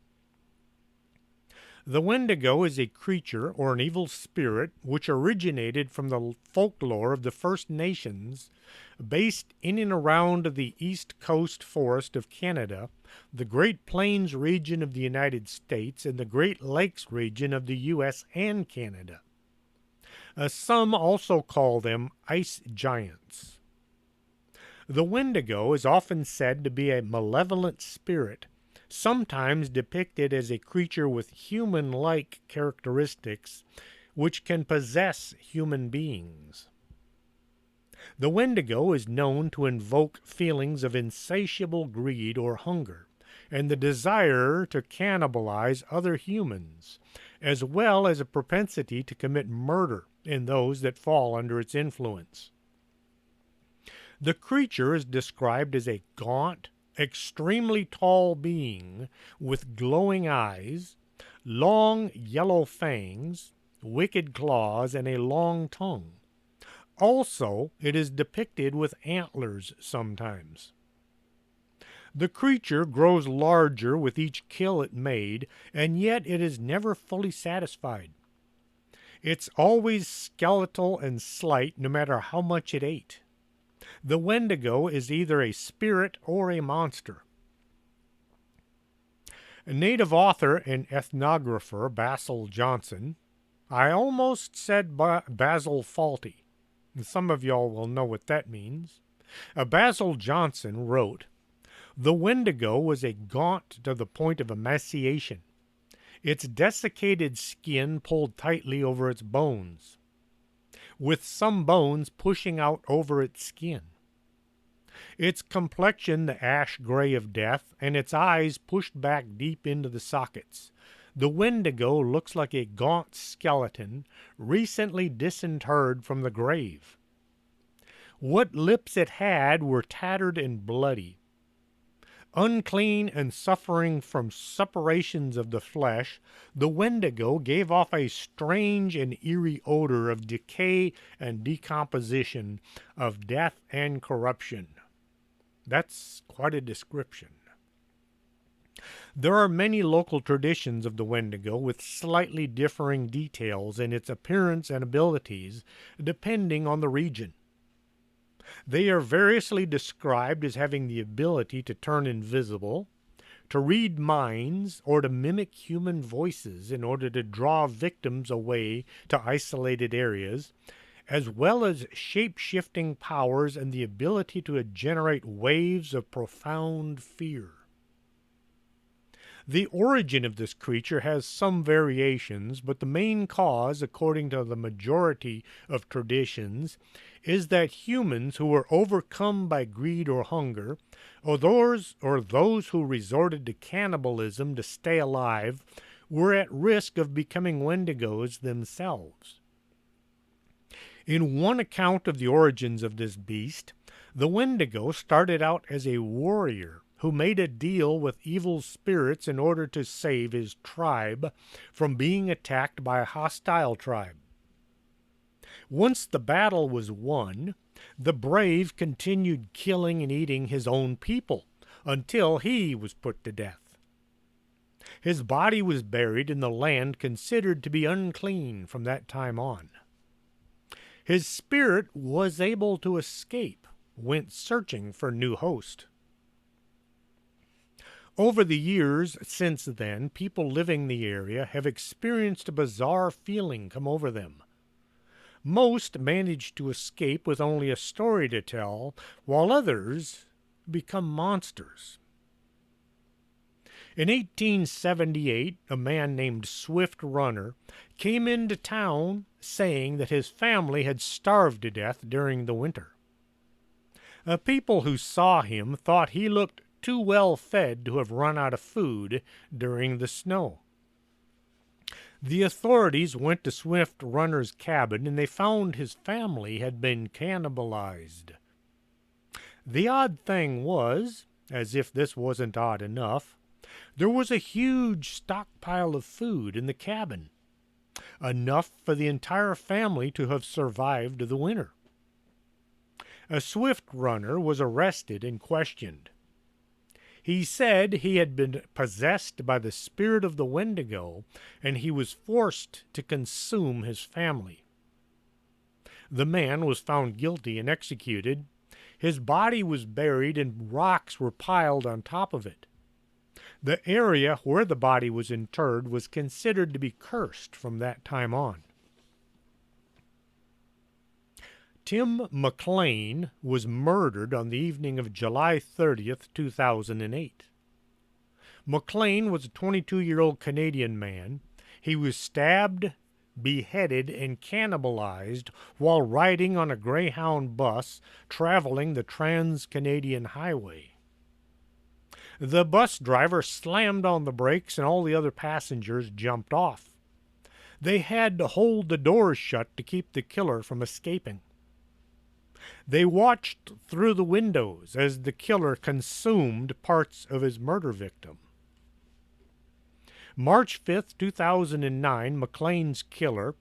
The Wendigo is a creature or an evil spirit which originated from the folklore of the First Nations based in and around the East Coast Forest of Canada, the Great Plains region of the United States, and the Great Lakes region of the U.S. and Canada. Some also call them ice giants. The Wendigo is often said to be a malevolent spirit, sometimes depicted as a creature with human-like characteristics which can possess human beings. The Wendigo is known to invoke feelings of insatiable greed or hunger, and the desire to cannibalize other humans, as well as a propensity to commit murder in those that fall under its influence. The creature is described as a gaunt, extremely tall being with glowing eyes, long yellow fangs, wicked claws, and a long tongue. Also, it is depicted with antlers sometimes. The creature grows larger with each kill it made, and yet it is never fully satisfied. It's always skeletal and slight no matter how much it ate. The Wendigo is either a spirit or a monster. A native author and ethnographer Basil Johnson, I almost said Basil Fawlty. Some of y'all will know what that means. Basil Johnson wrote, "The Wendigo was a gaunt to the point of emaciation. Its desiccated skin pulled tightly over its bones, with some bones pushing out over its skin. Its complexion the ash gray of death, and its eyes pushed back deep into the sockets. The Wendigo looks like a gaunt skeleton recently disinterred from the grave. What lips it had were tattered and bloody. Unclean and suffering from suppurations of the flesh, the Wendigo gave off a strange and eerie odor of decay and decomposition, of death and corruption." That's quite a description. There are many local traditions of the Wendigo with slightly differing details in its appearance and abilities, depending on the region. They are variously described as having the ability to turn invisible, to read minds, or to mimic human voices in order to draw victims away to isolated areas, as well as shape-shifting powers and the ability to generate waves of profound fear. The origin of this creature has some variations, but the main cause, according to the majority of traditions, is that humans who were overcome by greed or hunger, or those who resorted to cannibalism to stay alive, were at risk of becoming Wendigos themselves. In one account of the origins of this beast, the Wendigo started out as a warrior who made a deal with evil spirits in order to save his tribe from being attacked by a hostile tribe. Once the battle was won, the brave continued killing and eating his own people until he was put to death. His body was buried in the land considered to be unclean from that time on. His spirit was able to escape, went searching for a new host. Over the years since then, people living the area have experienced a bizarre feeling come over them. Most managed to escape with only a story to tell, while others become monsters. In 1878, a man named Swift Runner came into town saying that his family had starved to death during the winter. People who saw him thought he looked too well fed to have run out of food during the snow. The authorities went to Swift Runner's cabin and they found his family had been cannibalized. The odd thing was, as if this wasn't odd enough, there was a huge stockpile of food in the cabin, enough for the entire family to have survived the winter. A Swift Runner was arrested and questioned. He said he had been possessed by the spirit of the Wendigo and he was forced to consume his family. The man was found guilty and executed. His body was buried and rocks were piled on top of it. The area where the body was interred was considered to be cursed from that time on. Tim McLean was murdered on the evening of July 30th, 2008. McLean was a 22-year-old Canadian man. He was stabbed, beheaded, and cannibalized while riding on a Greyhound bus traveling the Trans-Canadian Highway. The bus driver slammed on the brakes and all the other passengers jumped off. They had to hold the doors shut to keep the killer from escaping. They watched through the windows as the killer consumed parts of his murder victim. March 5th, 2009, McLean's killer,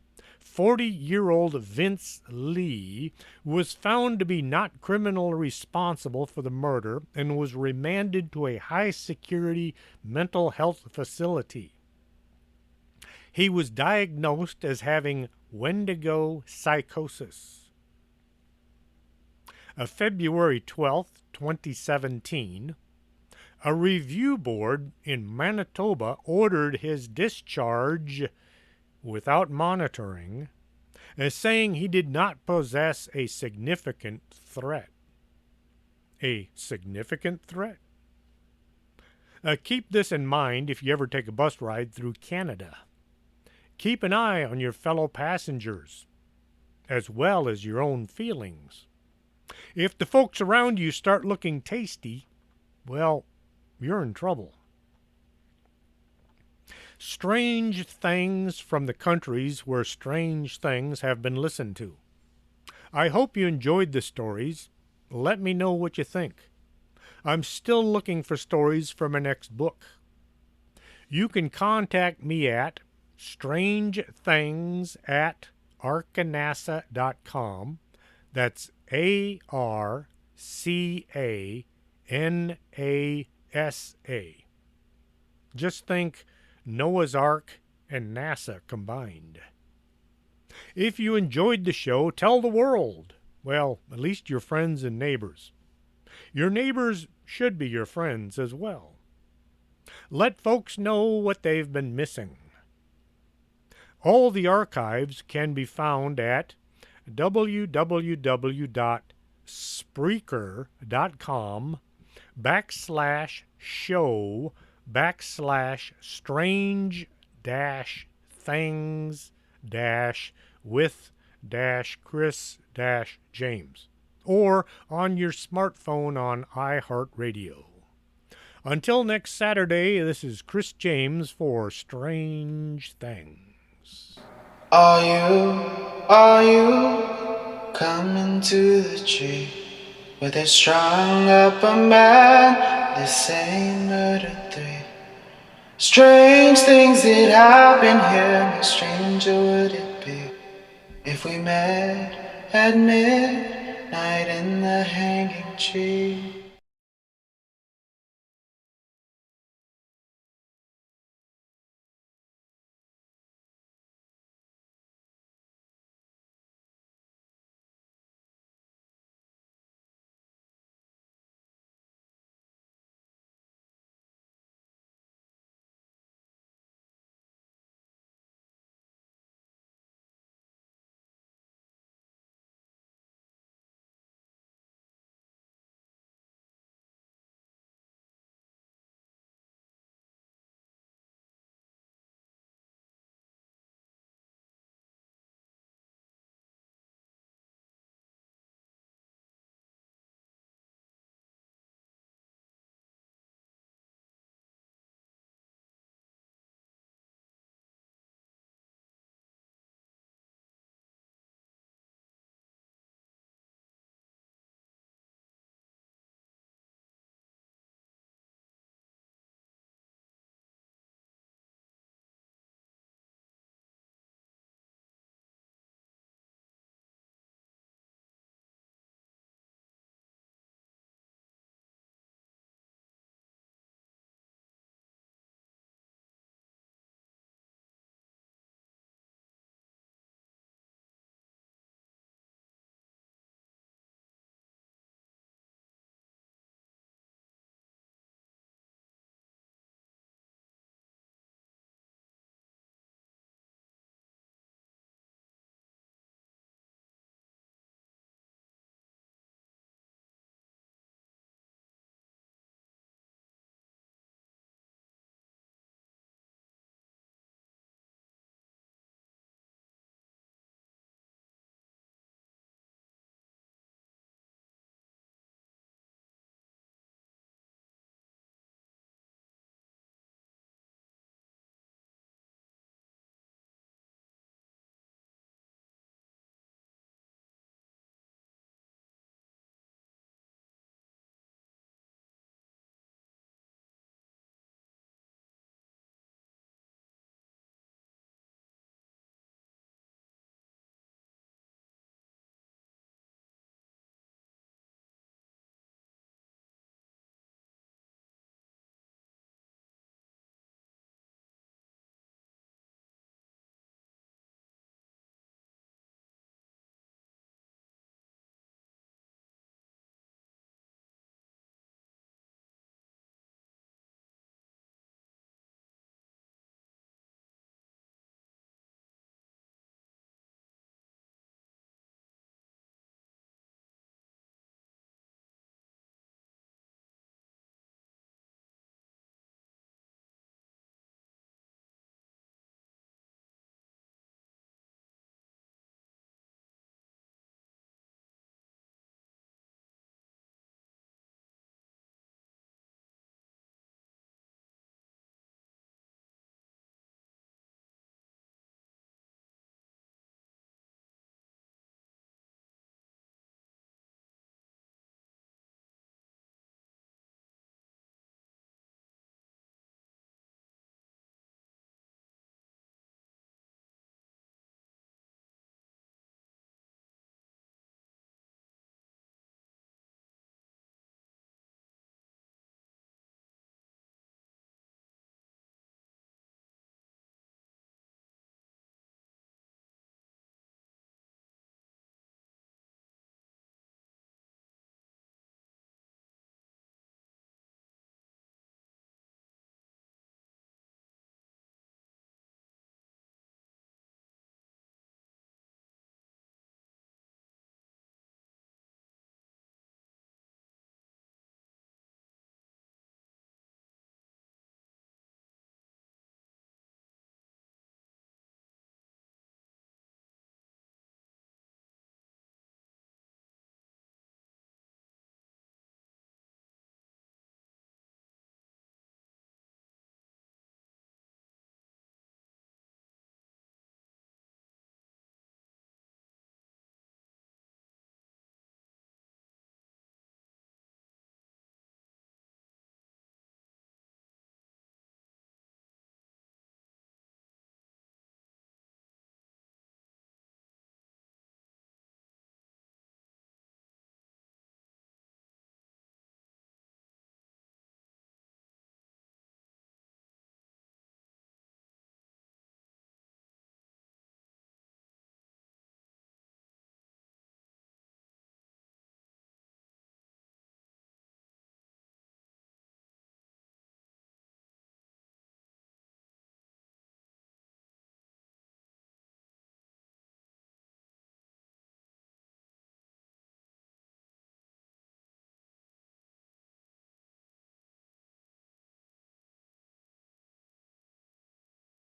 40-year-old Vince Lee, was found to be not criminally responsible for the murder and was remanded to a high-security mental health facility. He was diagnosed as having Wendigo psychosis. February 12, 2017, a review board in Manitoba ordered his discharge without monitoring, as saying he did not possess a significant threat. A significant threat? Keep this in mind if you ever take a bus ride through Canada. Keep an eye on your fellow passengers, as well as your own feelings. If the folks around you start looking tasty, well, you're in trouble. Strange things from the countries where strange things have been listened to. I hope you enjoyed the stories. Let me know what you think. I'm still looking for stories for my next book. You can contact me at strangethings@arkanasa.com. That's ARCANASA. Just think Noah's Ark and NASA combined. If you enjoyed the show, tell the world. Well, at least your friends and neighbors. Your neighbors should be your friends as well. Let folks know what they've been missing. All the archives can be found at www.spreaker.com/show/strange-things-with-Chris-James or on your smartphone on iHeartRadio. Until next Saturday, this is Chris James for Strange Things. Are you coming to the tree where they strung up a man, the same murder three? Strange things that happen here, no stranger would it be if we met at midnight in the hanging tree.